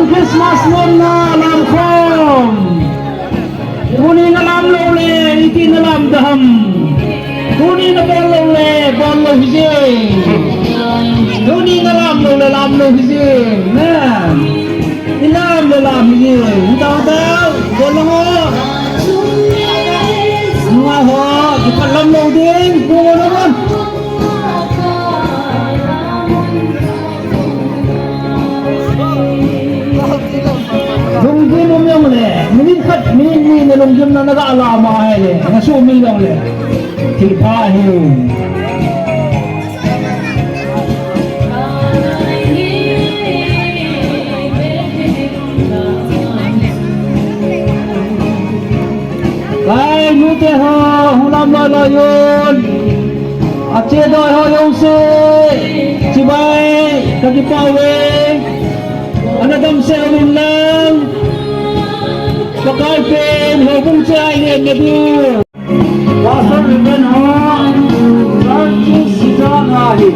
Christmas nun na alam kom. Kuni na lam lole, iki na lam daham. Kuni na bol lo hije. Kuni na lam lo hije. Na. Ilam lo lam hije. Tahu bol ho. Ngah ho, kita lam lo ding, bol lo. Nungkin umyong le, minit na nungkin na nag-aalama le, nasumi lang le, kilpahin. Kay mute ho, hulam lo yun, at siya ho yung sibay, kagipawe. Anadam sa amin lang pakalpin hubung sa inyo nabi wasar ribbon ho sarki sitanahi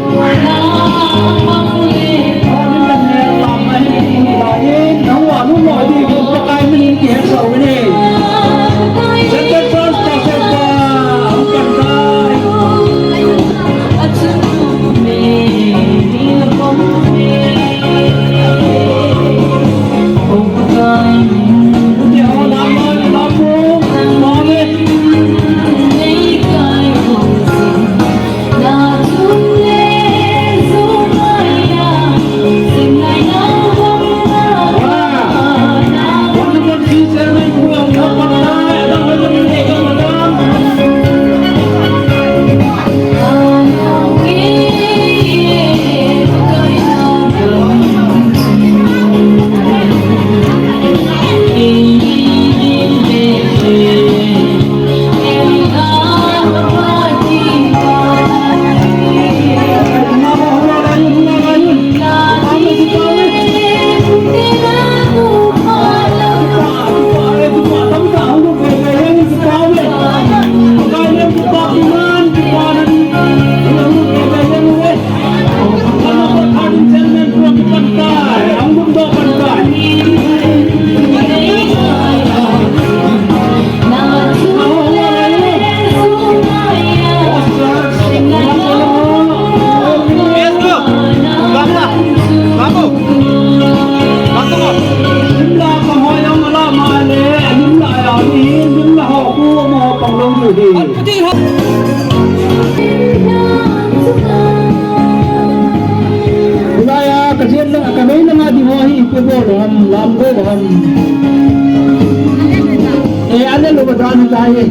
ada lo berani tayo.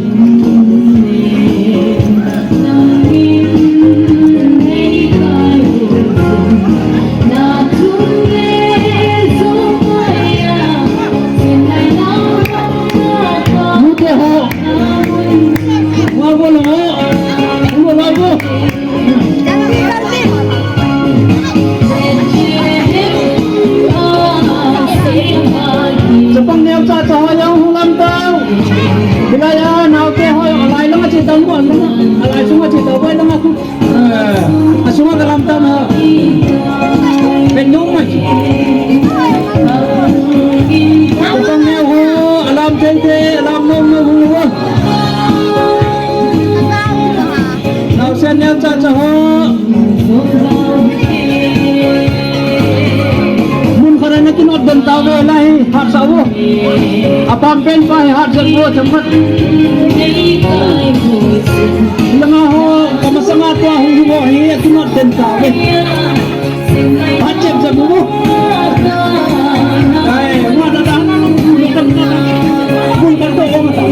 Apampen pa hat sa buo tempat mga ho kamasanga to hubo hi atunod den tawe hacem sa buo ay mo dadahan lukan na kung kanto ko mata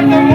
คนตรง